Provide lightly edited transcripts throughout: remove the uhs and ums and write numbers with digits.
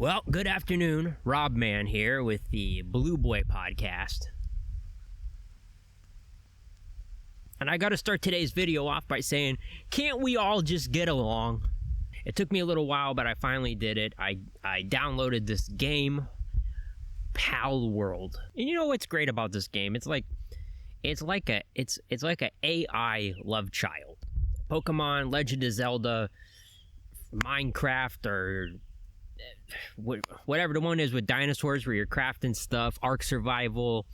Well, good afternoon. Rob Man here with the Blue Boy podcast. And I got to start today's video off by saying, can't we all just get along? It took me a little while, but I finally did it. I downloaded this game, Palworld. And you know what's great about this game? It's like a AI love child. Pokemon, Legend of Zelda, Minecraft, or whatever the one is with dinosaurs where you're crafting stuff, Ark Survival,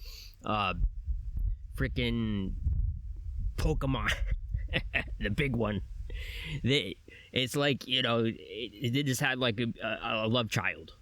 freaking Pokemon, the big one. It's like, you know, they just had like a love child.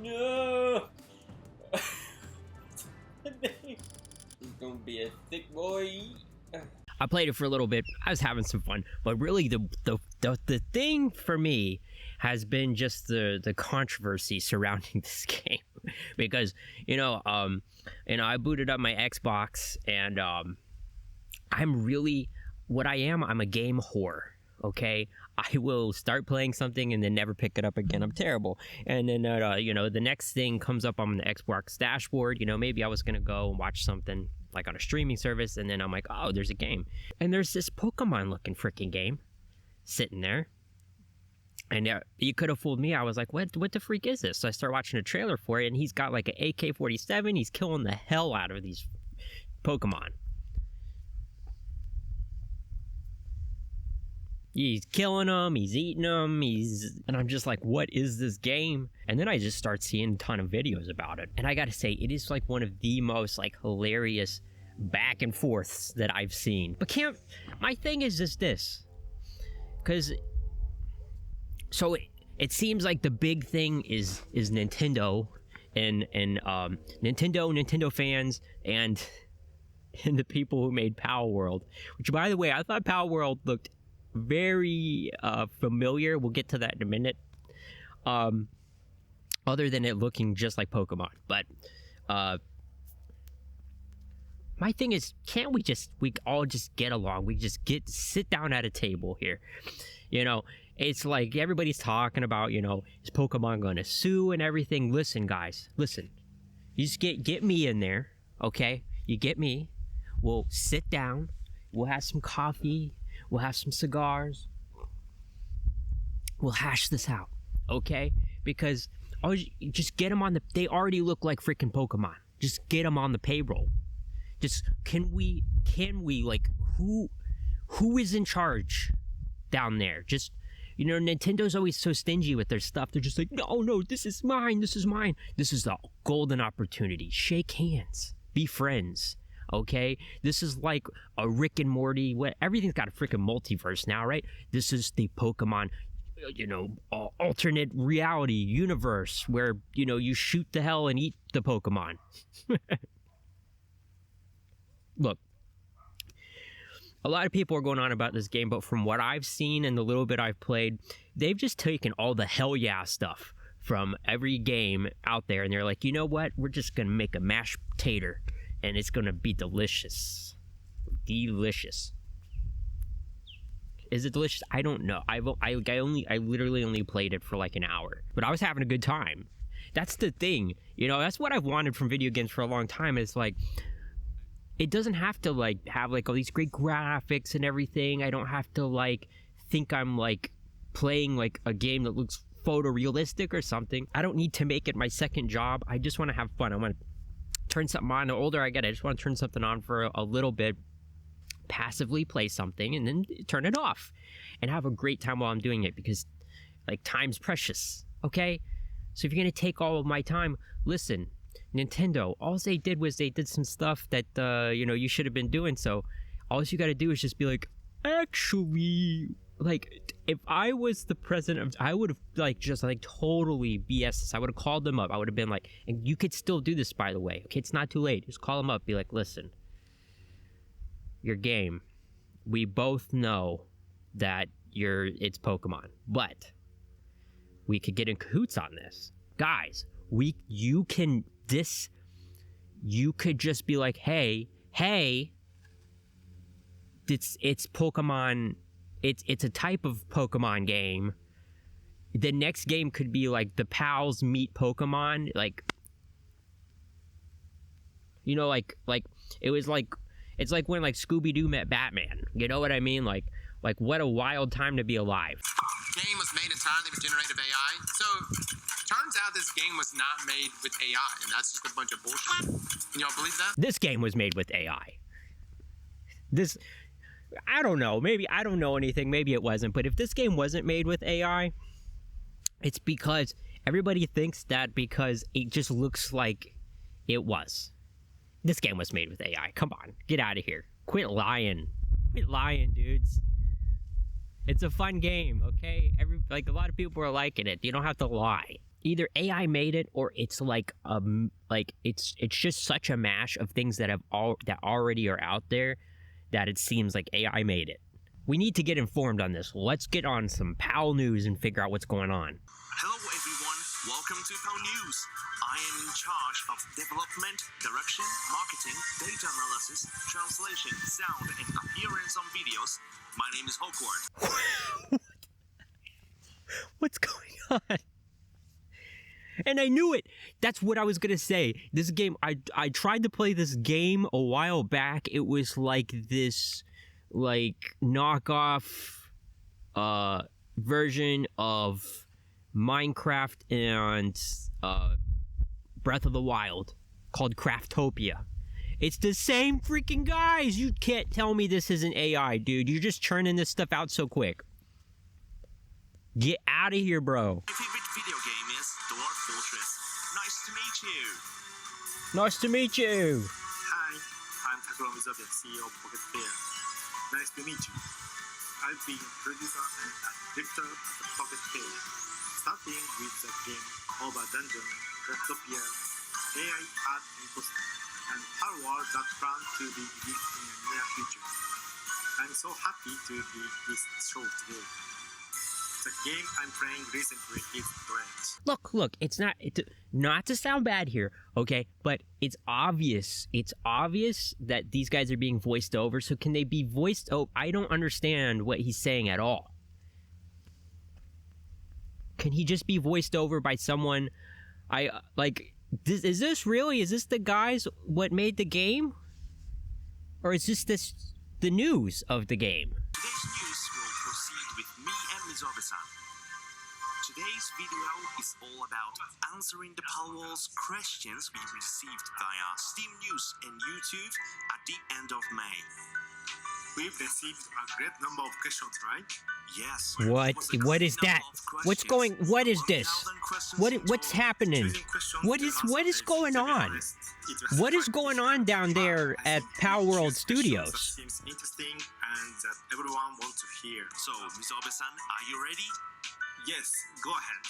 No. He's gonna be a thick boy. I played it for a little bit. I was having some fun, but really the thing for me has been just the controversy surrounding this game, because I booted up my Xbox, and I'm really what I am. I'm a game whore. Okay, I will start playing something and then never pick it up again. I'm terrible. And then the next thing comes up on the Xbox dashboard. You know, maybe I was gonna go and watch something like on a streaming service, and then I'm like, oh, there's a game, and there's this Pokemon looking freaking game sitting there, and you could have fooled me. I was like, what the freak is this? So I start watching a trailer for it, and he's got like an AK-47. He's killing the hell out of these Pokemon. He's killing them, he's eating them, and I'm just like, what is this game? And then I just start seeing a ton of videos about it. And I gotta say, it is like one of the most like hilarious back and forths that I've seen. But my thing is just this. Because, so it seems like the big thing is Nintendo, and Nintendo fans, and the people who made Palworld. Which, by the way, I thought Palworld looked very familiar. We'll get to that in a minute. Other than it looking just like Pokemon, but my thing is, can't we all just get along? We just sit down at a table here. You know, it's like everybody's talking about, you know, is Pokemon gonna sue and everything? Listen, guys, listen. You just get me in there, okay? You get me. We'll sit down. We'll have some coffee. We'll have some cigars. We'll hash this out, okay? Because just get them on they already look like freaking Pokemon. Just get them on the payroll. Just, can we, like, who is in charge down there? Just, you know, Nintendo's always so stingy with their stuff. They're just like, no, this is mine. This is the golden opportunity. Shake hands. Be friends. Okay, this is like a Rick and Morty. Everything's got a freaking multiverse now, right? This is the Pokemon, you know, alternate reality universe where, you know, you shoot the hell and eat the Pokemon. Look, a lot of people are going on about this game, but from what I've seen and the little bit I've played, they've just taken all the hell yeah stuff from every game out there, and they're like, you know what? We're just gonna make a mashed potato. And it's gonna be delicious. Delicious. Is it delicious? I don't know. I literally only played it for like an hour, but I was having a good time. That's the thing, you know. That's what I've wanted from video games for a long time. It's like, it doesn't have to like have like all these great graphics and everything. I don't have to like think I'm like playing like a game that looks photorealistic or something. I don't need to make it my second job. I just want to have fun. I want to turn something on. The older I get, I just want to turn something on for a little bit, passively play something, and then turn it off and have a great time while I'm doing it, because like time's precious. Okay, so if you're gonna take all of my time, listen, Nintendo, all they did was they did some stuff that you should have been doing. So all you got to do is just be like, actually, like, if I was the president of, I would have like just like totally BS this. I would have called them up. I would have been like, and you could still do this, by the way. Okay, it's not too late. Just call them up. Be like, listen, your game. We both know that it's Pokemon, but we could get in cahoots on this, guys. You could just be like, hey, it's Pokemon. It's a type of Pokemon game. The next game could be like the pals meet Pokemon, like, you know, like it was like, it's like when like Scooby-Doo met Batman. You know what I mean? Like what a wild time to be alive. Game was made entirely with generative AI. So turns out this game was not made with AI, and that's just a bunch of bullshit. You don't believe that? This game was made with AI. I don't know. Maybe I don't know anything. Maybe it wasn't. But if this game wasn't made with AI, it's because everybody thinks that because it just looks like it was. This game was made with AI. Come on. Get out of here. Quit lying. Quit lying, dudes. It's a fun game, okay? A lot of people are liking it. You don't have to lie. Either AI made it, or it's like it's just such a mash of things that already are out there that it seems like AI made it. We need to get informed on this. Let's get on some PAL news and figure out what's going on. Hello everyone, welcome to PAL News. I am in charge of development, direction, marketing, data analysis, translation, sound, and appearance on videos. My name is Hawkwood. What's going on? And I knew it. That's what I was gonna say. This game, I tried to play this game a while back. It was like this, like, knockoff version of Minecraft and Breath of the Wild called Craftopia. It's the same freaking guys. You can't tell me this isn't AI, dude. You're just churning this stuff out so quick. Get out of here, bro. My favorite video game is Dwarf Fortress. Nice to meet you. Nice to meet you. Hi, I'm Takuro Mizobe, CEO of Pocket Bear. Nice to meet you. I've been producer and director at the Pocket Bear, starting with the game Over Dungeon, Craftopia, AI Art Imposter, and Palworld that plan to be released in the near future. I'm so happy to be this show today. The game I'm playing recently is great. Look, it's not to sound bad here, okay? But it's obvious that these guys are being voiced over, so can they be voiced over? I don't understand what he's saying at all. Can he just be voiced over by someone? Is this the guys what made the game? Or is this the news of the game? Today's news will proceed with me and Mizobe-san. Today's video is all about answering the Palworld's questions we received via Steam News and YouTube at the end of May. We've received a great number of questions, right? Yes. What is that? What is this? What's happening? What is going on? What is going on down there at Palworld Studios? Seems interesting and that everyone wants to hear. So, Mizobe-san, are you ready? Yes, go ahead.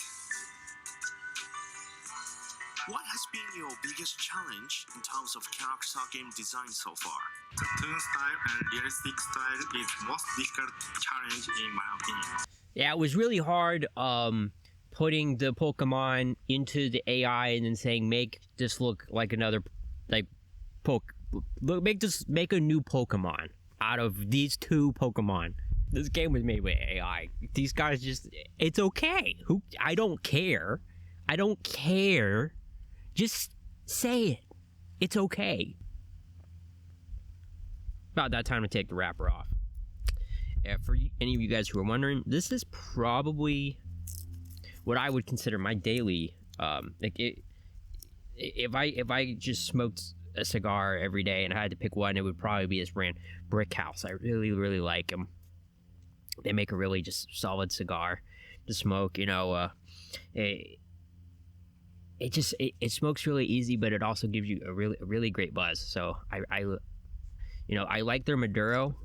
What has been your biggest challenge in terms of character game design so far? The toon style and realistic style is most difficult challenge in my opinion. Yeah, it was really hard putting the Pokemon into the AI and then saying make this look like another make a new Pokemon out of these two Pokemon. This game was made with AI. These guys it's okay. I don't care. Just say it. It's okay. About that time to take the wrapper off. Yeah, for any of you guys who are wondering, this is probably what I would consider my daily. If I just smoked a cigar every day and I had to pick one, it would probably be this brand, Brick House. I really like them. They make a really just solid cigar to smoke. You know, it smokes really easy, but it also gives you a really great buzz. So I like their Maduro.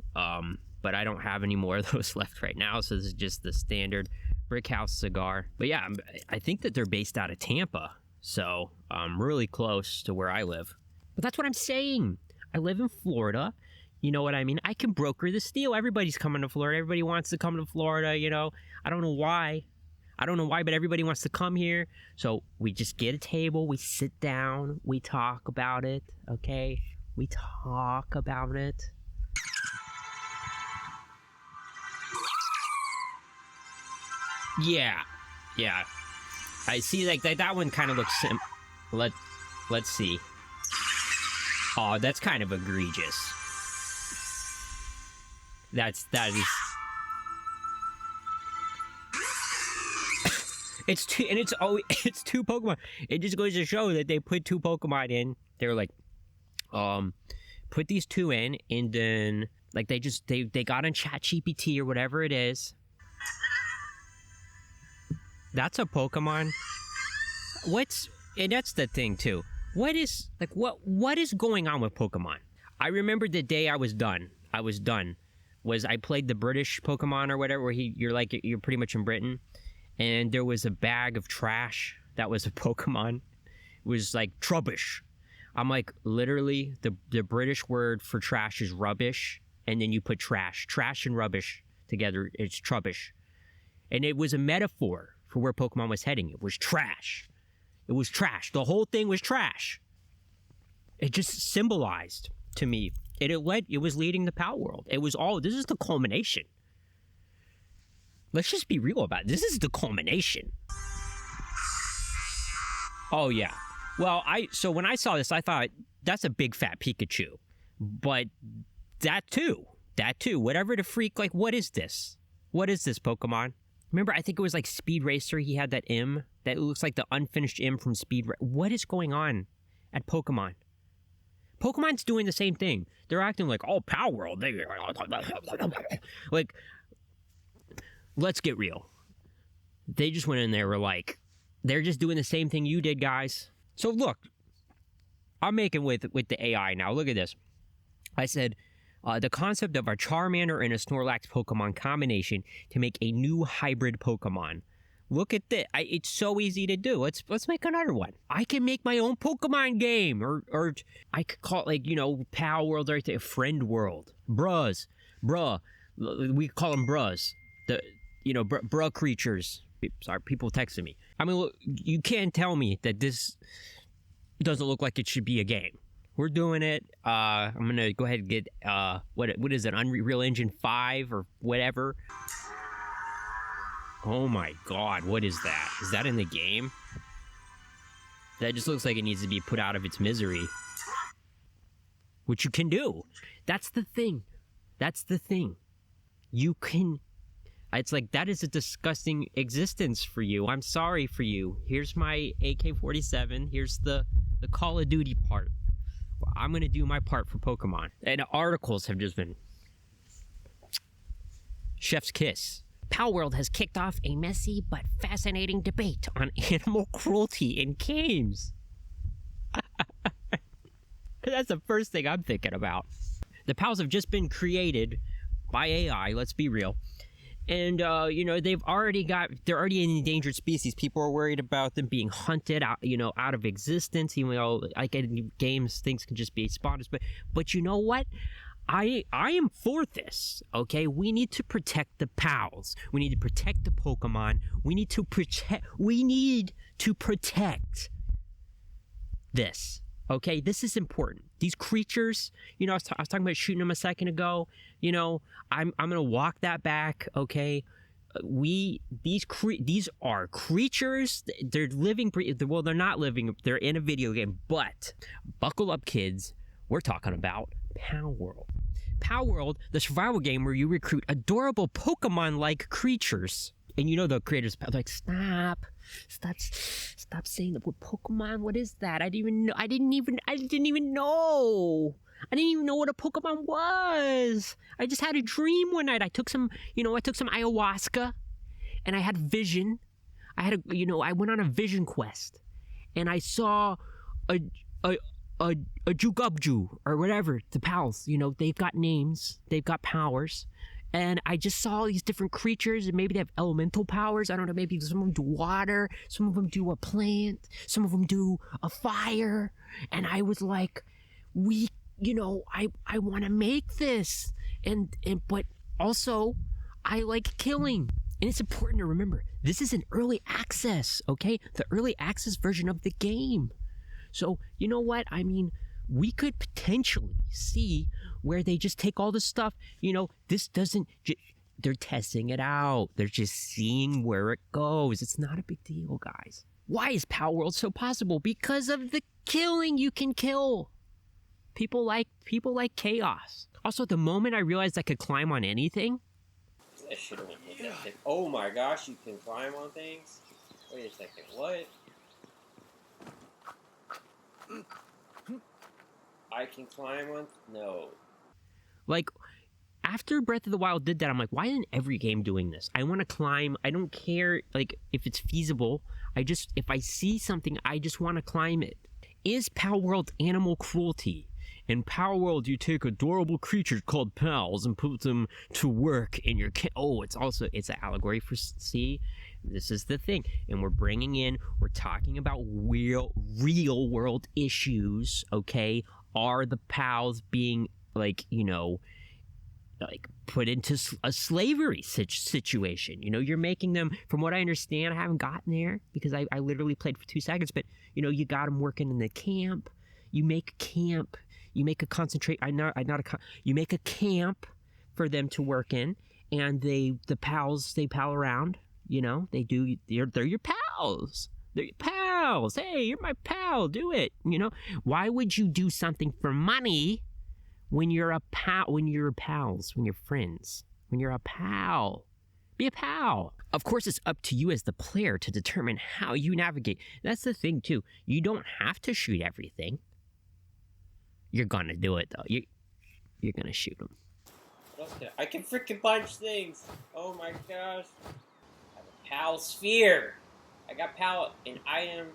but I don't have any more of those left right now, so this is just the standard brick house cigar. But yeah, I think that they're based out of Tampa, so really close to where I live. But that's what I'm saying. I live in Florida. You know what I mean? I can broker the deal. Everybody's coming to Florida. Everybody wants to come to Florida, you know. I don't know why, but everybody wants to come here. So we just get a table, we sit down, we talk about it, okay? We talk about it. Yeah. I see, like, that one kind of looks let's see. Oh, that's kind of egregious. That is... It's two Pokemon. It just goes to show that they put two Pokemon in. They were like, put these two in, and then, like, they got on ChatGPT or whatever it is. That's a Pokemon. And that's the thing, too. What is going on with Pokemon? I remember the day I was done. I played the British Pokemon or whatever, where you're pretty much in Britain, and there was a bag of trash that was a Pokemon. It was like trubbish. I'm like, literally, the British word for trash is rubbish, and then you put trash and rubbish together, it's trubbish. And it was a metaphor for where Pokemon was heading. It was trash. The whole thing was trash. It just symbolized to me. It was leading the Palworld. This is the culmination. Let's just be real about it. This is the culmination. Oh, yeah. Well, so when I saw this, I thought, that's a big fat Pikachu. But that too. Whatever the freak, like, what is this? What is this Pokemon? Remember, I think it was like Speed Racer. He had that M. That looks like the unfinished M from Speed Racer. What is going on at Pokemon? Pokemon's doing the same thing. They're acting like, oh, Palworld. Like, let's get real. They just went in there, were like, they're just doing the same thing you did, guys. So look, I'm making with the AI now. Look at this. I said, the concept of a Charmander and a Snorlax Pokemon combination to make a new hybrid Pokemon. Look at this. It's so easy to do. Let's make another one. I can make my own Pokemon game. Or I could call it, like, you know, Palworld, right there, Friend World. Bruh. We call them brus. Bruh creatures. Sorry, people texting me. I mean, look, you can't tell me that this doesn't look like it should be a game. We're doing it. I'm going to go ahead and get, what is it, Unreal Engine 5 or whatever. Oh my god, what is that? Is that in the game? That just looks like it needs to be put out of its misery. Which you can do. That's the thing. You can... It's like, that is a disgusting existence for you. I'm sorry for you. Here's my AK-47. Here's the Call of Duty part. I'm going to do my part for Pokemon. And articles have just been... Chef's kiss. Palworld has kicked off a messy but fascinating debate on animal cruelty in games. That's the first thing I'm thinking about. The Pals have just been created by AI, let's be real. And, they're already an endangered species. People are worried about them being hunted out, out of existence. Even though, like in games, things can just be spawners. But you know what? I am for this, okay? We need to protect the pals. We need to protect the Pokemon. We need to protect this, okay? This is important. These creatures, I was talking about shooting them a second ago. I'm gonna walk that back, okay? These are creatures. They're living. Well, they're not living. They're in a video game. But buckle up, kids. We're talking about Palworld. Palworld, the survival game where you recruit adorable Pokemon-like creatures. And the creators are like, stop saying the word Pokemon. What is that? I didn't even know what a Pokemon was. I just had a dream one night. I took some ayahuasca, and I had vision. I went on a vision quest, and I saw a Jugubju or whatever, the pals, you know, they've got names, they've got powers. And I just saw all these different creatures, and maybe they have elemental powers. I don't know, maybe some of them do water, some of them do a plant, some of them do a fire. And I was like, I want to make this. But also, I like killing. And it's important to remember, this is an early access, okay? The early access version of the game. So, you know what? I mean, we could potentially see where they just take all this stuff, you know, this doesn't, they're testing it out. They're just seeing where it goes. It's not a big deal, guys. Why is Palworld so possible? Because of the killing you can kill. People like chaos. Also, the moment I realized I could climb on anything. I should have went with that thing. Oh my gosh, you can climb on things? Wait a second, what? I can climb on? No. Like, after Breath of the Wild did that, I'm like, why isn't every game doing this? I want to climb. I don't care, like, if it's feasible. If I see something, I just want to climb it. Is Palworld animal cruelty? In Palworld, you take adorable creatures called pals and put them to work in your it's an allegory for this is the thing. And we're talking about real world issues, okay? Are the pals being, like, you know, like put into a slavery situation? You know, you're making them, from what I understand, I haven't gotten there because I literally played for 2 seconds, but, you know, you got them working in the camp. You make a camp. You make a you make a camp for them to work in, and they pal around, you know, they're your pals. They're your pals. Hey, you're my pal, do it. You know, why would you do something for money when you're a pal, when you're pals, when you're friends, when you're a pal? Be a pal. Of course, it's up to you as the player to determine how you navigate. That's the thing too. You don't have to shoot everything. You're gonna do it though. You're gonna shoot them. I can freaking punch things. Oh my gosh. I have a pal sphere. I got pal, an item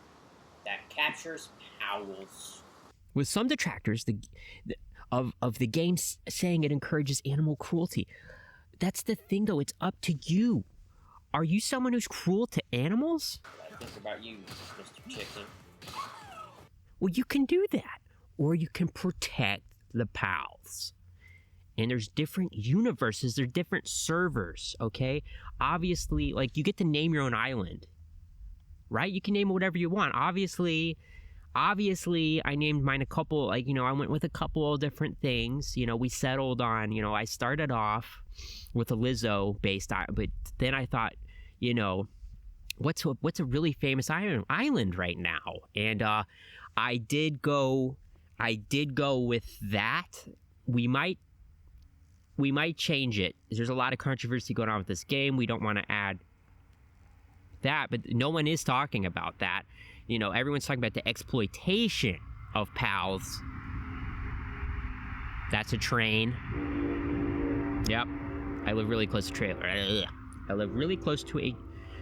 that captures pals. With some detractors of the game saying it encourages animal cruelty. That's the thing though, it's up to you. Are you someone who's cruel to animals? I think about you, Mr. Chicken. Well, you can do that. Or you can protect the pals. And there's different universes, there's different servers, okay? Obviously, like, you get to name your own island, right? You can name it whatever you want. Obviously, I named mine a couple, like, you know, I went with a couple of different things. You know, we settled on, you know, I started off with a Lizzo-based, but then I thought, you know, what's a really famous island right now? And I did go with that. We might change it. There's a lot of controversy going on with this game. We don't want to add that, but no one is talking about that. You know, everyone's talking about the exploitation of pals. That's a train. Yep. I live really close to trailer. I live really close to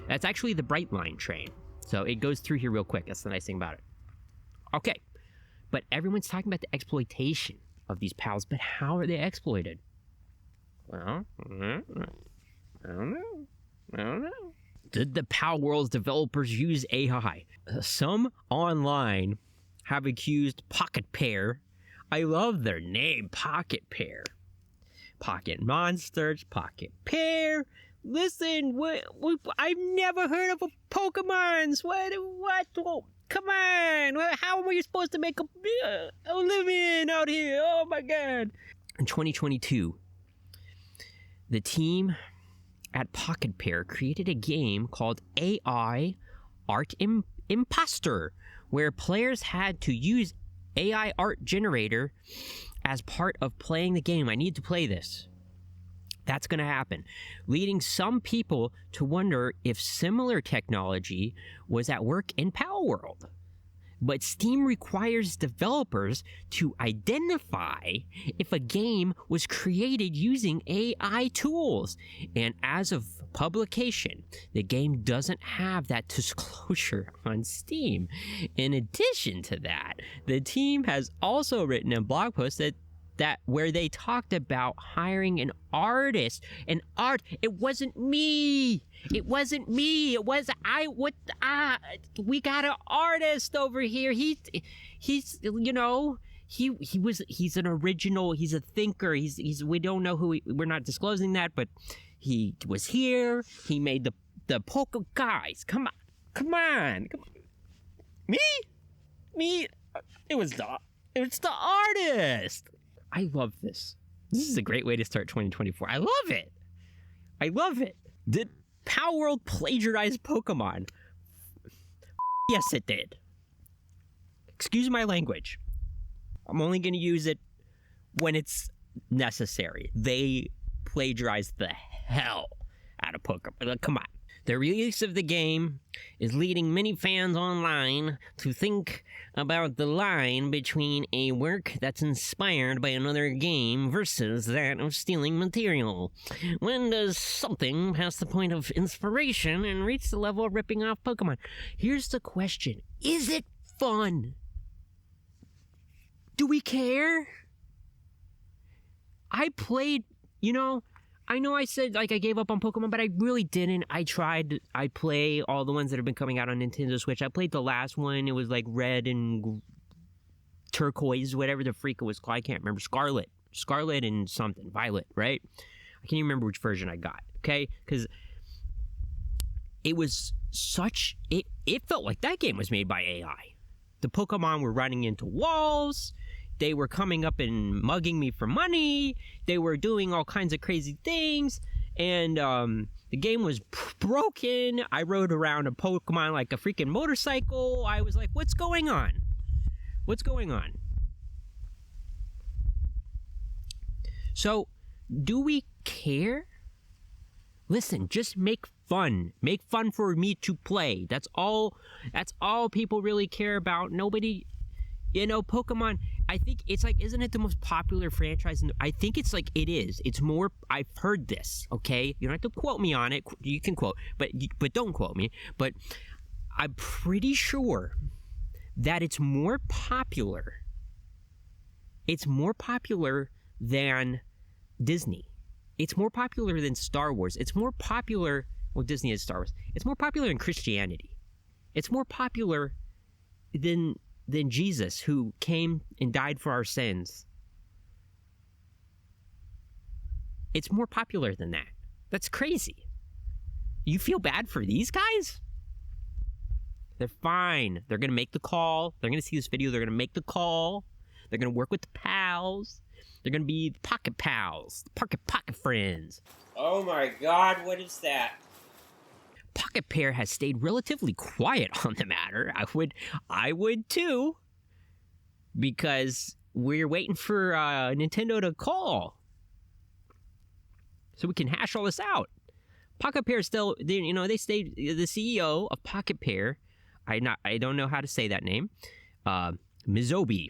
that's actually the Bright Line train. So it goes through here real quick. That's the nice thing about it. Okay. But everyone's talking about the exploitation of these pals, but how are they exploited? Well, I don't know. Did the Palworld's developers use AI? Some online have accused Pocket Pair. I love their name, Pocket Pair. Pocket Monsters, Pocket Pair. Listen, I've never heard of a Pokemons. What? Oh, come on. How are we supposed to make a living out here? Oh, my God. In 2022, the team at Pocket Pair created a game called AI Art Imposter, where players had to use AI art generator as part of playing the game. I need to play this. That's going to happen, leading some people to wonder if similar technology was at work in Palworld. But Steam requires developers to identify if a game was created using AI tools. And as of publication, the game doesn't have that disclosure on Steam. In addition to that, the team has also written a blog post that where they talked about hiring an artist. It wasn't me. It wasn't me. It was we got an artist over here. He's an original. He's a thinker. We don't know who we're not disclosing that, but he was here. He made the polka guys. Come on. Me. It was the artist. I love this. This is a great way to start 2024. I love it. Did Palworld plagiarize Pokemon? Yes, it did. Excuse my language. I'm only going to use it when it's necessary. They plagiarized the hell out of Pokemon. Come on. The release of the game is leading many fans online to think about the line between a work that's inspired by another game versus that of stealing material. When does something pass the point of inspiration and reach the level of ripping off Pokemon? Here's the question. Is it fun? Do we care? I played, I know I said, I gave up on Pokemon, but I really didn't. I tried. I play all the ones that have been coming out on Nintendo Switch. I played the last one. It was red and turquoise, whatever the freak it was called. I can't remember. Scarlet and something. Violet, right? I can't even remember which version I got, okay? Because it was it felt like that game was made by AI. The Pokemon were running into walls. They were coming up and mugging me for money. They were doing all kinds of crazy things. And the game was broken. I rode around a Pokemon like a freaking motorcycle. I was like, what's going on? So, do we care? Listen, just make fun. Make fun for me to play. That's all people really care about. Nobody... Pokemon, I think it's isn't it the most popular franchise? I think it's it is. It's more, I've heard this, okay? You don't have to quote me on it. You can quote, but don't quote me. But I'm pretty sure that it's more popular. It's more popular than Disney. It's more popular than Star Wars. It's more popular, well, Disney is Star Wars. It's more popular than Christianity. It's more popular than Jesus, who came and died for our sins. It's more popular than that. That's crazy. You feel bad for these guys? They're fine. They're going to make the call. They're going to see this video. They're going to make the call. They're going to work with the pals. They're going to be the pocket pals, the pocket friends. Oh my god, what is that? Pocket Pair has stayed relatively quiet on the matter. I would too, because we're waiting for Nintendo to call so we can hash all this out. Pocket Pair still, they stayed. The CEO of Pocket Pair, I don't know how to say that name, Mizobi,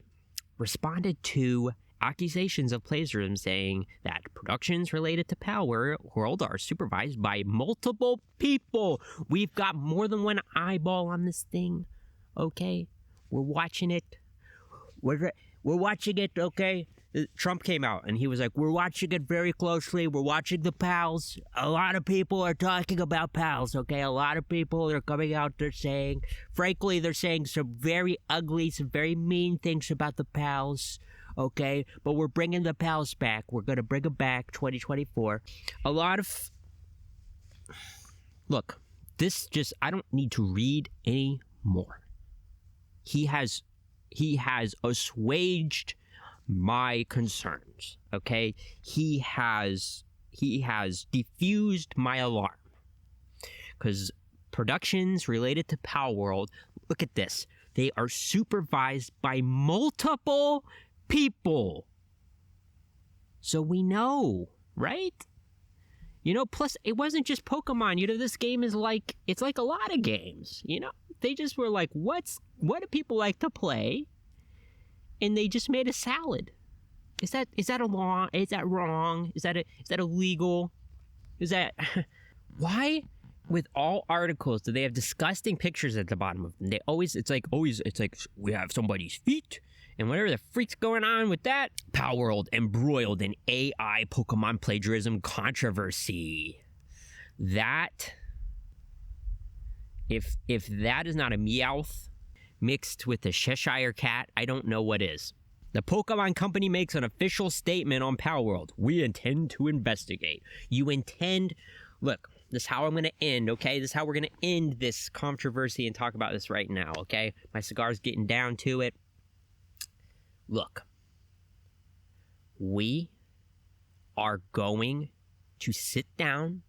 responded to accusations of plagiarism, saying that productions related to Palworld are supervised by multiple people. We've got more than one eyeball on this thing, okay? We're watching it. We're watching it, okay? Trump came out and he was like, we're watching it very closely. We're watching the pals. A lot of people are talking about pals, okay? A lot of people are coming out, they're saying some very ugly, some very mean things about the pals. Okay, but we're bringing the pals back. We're going to bring them back 2024. Look, I don't need to read any more. He has assuaged my concerns, okay? He has diffused my alarm. Because productions related to Palworld, look at this. They are supervised by multiple people. So we know, right? Plus it wasn't just Pokemon. This game is it's like a lot of games, They just were like, what's what do people like to play? And they just made a salad. Is that a law? Is that wrong? Is that illegal? Is that why? With all articles, do they have disgusting pictures at the bottom of them? It's like we have somebody's feet and whatever the freak's going on with that. Palworld embroiled in AI Pokemon plagiarism controversy. That, if that is not a Meowth mixed with a Cheshire cat, I don't know what is. The Pokemon Company makes an official statement on Palworld. We intend to investigate. You intend... Look, this is how I'm going to end, okay? This is how we're going to end this controversy and talk about this right now, okay? My cigar's getting down to it. Look, we are going to sit down.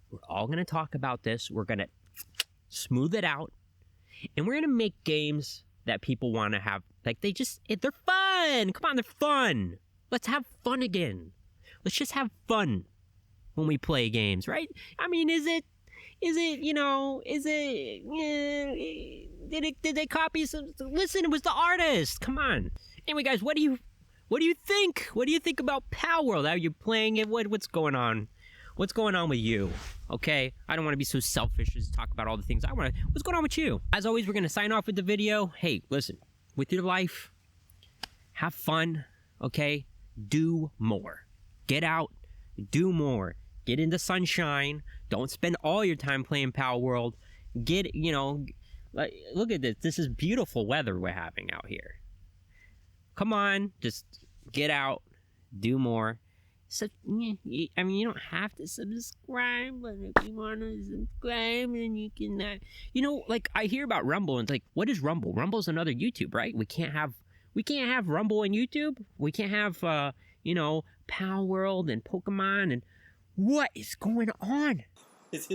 We're all going to talk about this. We're going to smooth it out. And we're going to make games that people want to have. Like, they're fun. Come on, they're fun. Let's have fun again. Let's just have fun when we play games, right? I mean, did they copy some? Listen, it was the artist. Come on. Anyway, guys, what do you think? What do you think about Palworld? How you playing it? What's going on? What's going on with you? Okay, I don't want to be so selfish as to talk about all the things I want to. What's going on with you? As always, we're gonna sign off with the video. Hey, listen, with your life, have fun. Okay, do more. Get out, do more. Get in the sunshine. Don't spend all your time playing Palworld. Look at this. This is beautiful weather we're having out here. Come on, just get out, do more. So, you don't have to subscribe, but if you want to subscribe, then you can. I hear about Rumble, and it's like, what is Rumble? Rumble's another YouTube, right? We can't have Rumble and YouTube. We can't have, Palworld and Pokemon and. What is going on? Why is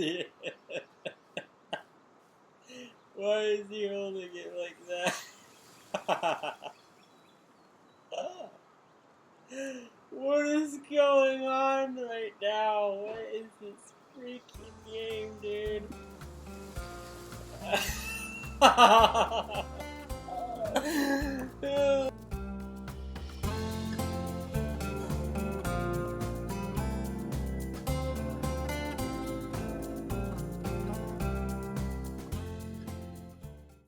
he holding it like that? What is going on right now? What is this freaking game, dude?